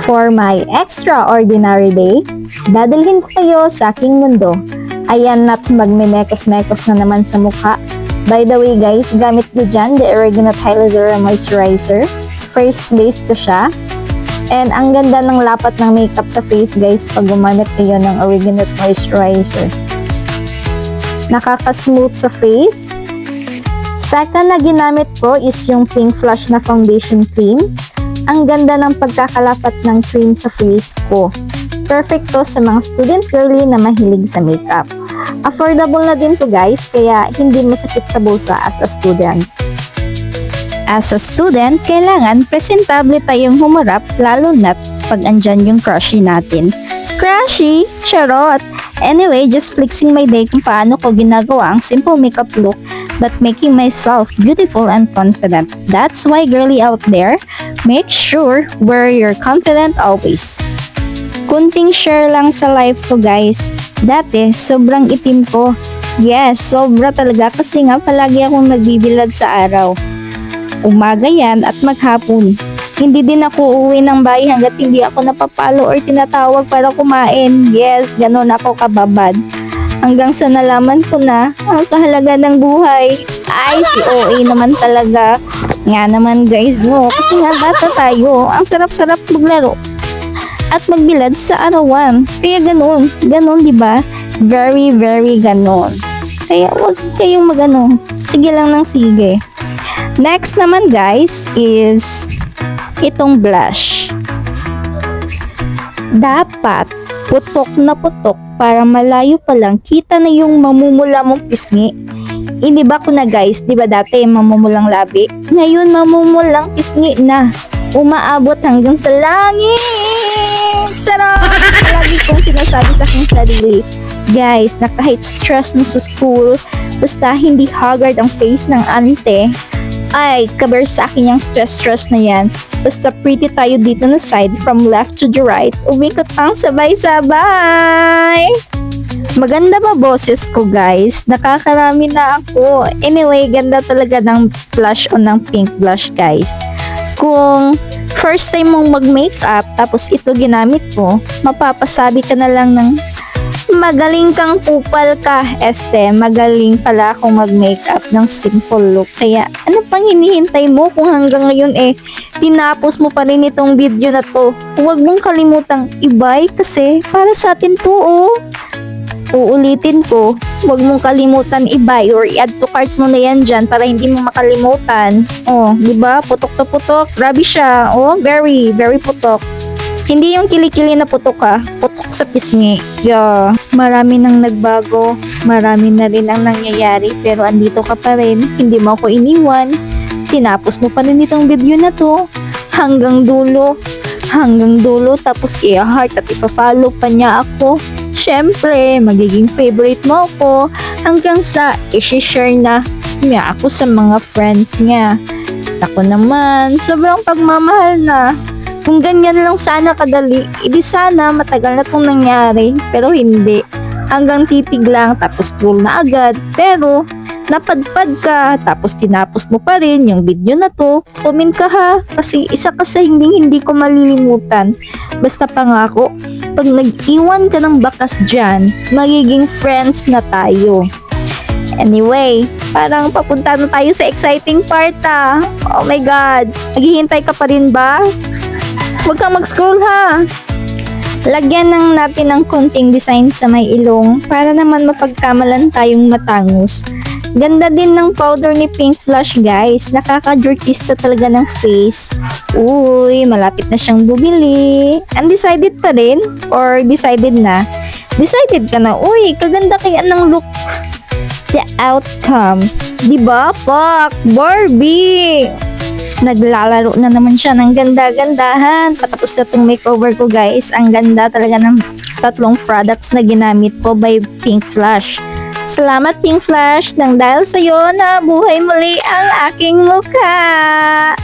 For my extraordinary day, dadalhin ko kayo sa aking mundo. Ayan na't magmemekos-mekos na naman sa mukha. By the way guys, gamit ko dyan the Original Hyaluronic Moisturizer. First base ko siya. And ang ganda ng lapat ng makeup sa face guys pag gumamit kayo ng Original Moisturizer. Nakaka-smooth sa face. Second na ginamit ko is yung Pink Flush na foundation cream. Ang ganda ng pagkakalapat ng cream sa face ko. Perfect to sa mga student girly na mahilig sa makeup. Affordable na din to guys, kaya hindi masakit sa bulsa as a student. As a student, kailangan presentable tayong humarap lalo na't pag andyan yung crushie natin. Crushie? Charot! Anyway, just flexing my day kung paano ko ginagawa ang simple makeup look but making myself beautiful and confident. That's why girly out there, make sure wear your confident always. Kunting share lang sa life ko guys. Dati, sobrang itim ko. Yes, sobra talaga kasi nga palagi akong nagbibilad sa araw. Umaga yan at maghapon. Hindi din ako uuwi ng bahay hanggat hindi ako napapalo or tinatawag para kumain. Yes, ganon ako kababad. Hanggang sa nalaman ko na ang kahalaga ng buhay. Ay, si OA naman talaga. Nga naman guys, no. Kasi nga bata tayo. Ang sarap-sarap maglaro at magbilad sa arawan. Kaya ganon, diba? Very, very ganon. Kaya wag kayong magano. Sige lang ng sige. Next naman guys is itong blush. Dapat putok na putok para malayo pa lang kita na yung mamumula mong pisngi. Iniba ko na guys, diba dati mamumulang labi? Ngayon mamumulang pisngi na. Umaabot hanggang sa langit. Charot! Lagi kong sinasabi sa aking sarili, guys, na kahit stress na sa school, basta hindi haggard ang face ng ante, ay, kabar sa akin yung stress na yan. Basta pretty tayo dito na side from left to the right, umikot ang sabay-sabay. Maganda ba boses ko guys? Nakakarami na ako. Anyway, ganda talaga ng blush o ng pink blush guys. Kung first time mong mag-makeup tapos ito ginamit mo, mapapasabi ka na lang ng magaling kang kupal ka, magaling pala akong mag-makeup ng simple look. Kaya ano pang hinihintay mo kung hanggang ngayon tinapos mo pa rin itong video na to? Huwag mong kalimutang i-buy kasi para sa atin to Uulitin ko, huwag mong kalimutan i-buy or i-add to cart mo na yan dyan para hindi mo makalimutan. Diba? Putok to putok. Grabe siya. Very, very putok. Hindi yung kilikili na putok putok sa pisngi. Yeah. Marami nang nagbago. Marami na rin ang nangyayari. Pero andito ka pa rin. Hindi mo ako iniwan. Tinapos mo pa rin itong video na to. Hanggang dulo. Tapos i-heart at ipa-follow pa niya ako. Siyempre, magiging favorite mo ako hanggang sa i-share na niya ako sa mga friends niya. Ako naman, sobrang pagmamahal na. Kung ganyan lang sana kadali, edi sana matagal na itong nangyari. Pero hindi. Hanggang titig lang, tapos scroll na agad. Pero, napadpad ka, tapos tinapos mo pa rin yung video na to. Comment ka ha, kasi isa ka sa hindi ko malilimutan. Basta pangako, pag nag-iwan ka ng bakas dyan, magiging friends na tayo. Anyway, parang papunta na tayo sa exciting part Oh my God, naghihintay ka pa rin ba? Huwag kang mag-scroll ha. Lagyan lang natin ng konting design sa may ilong para naman mapagkamalan tayong matangos. Ganda din ng powder ni Pink Flush guys. Nakaka-jerkista talaga ng face. Uy, malapit na siyang bumili. Undecided pa rin? Or decided na? Decided ka na. Uy, kaganda kaya ng look. The outcome. Diba? Pak! Barbie! Naglalaro na naman siya ng ganda-gandahan. Patapos na itong makeover ko guys. Ang ganda talaga ng tatlong products na ginamit ko by Pink Flush. Salamat Pink Flush nang dahil sa'yo na buhay muli ang aking mukha.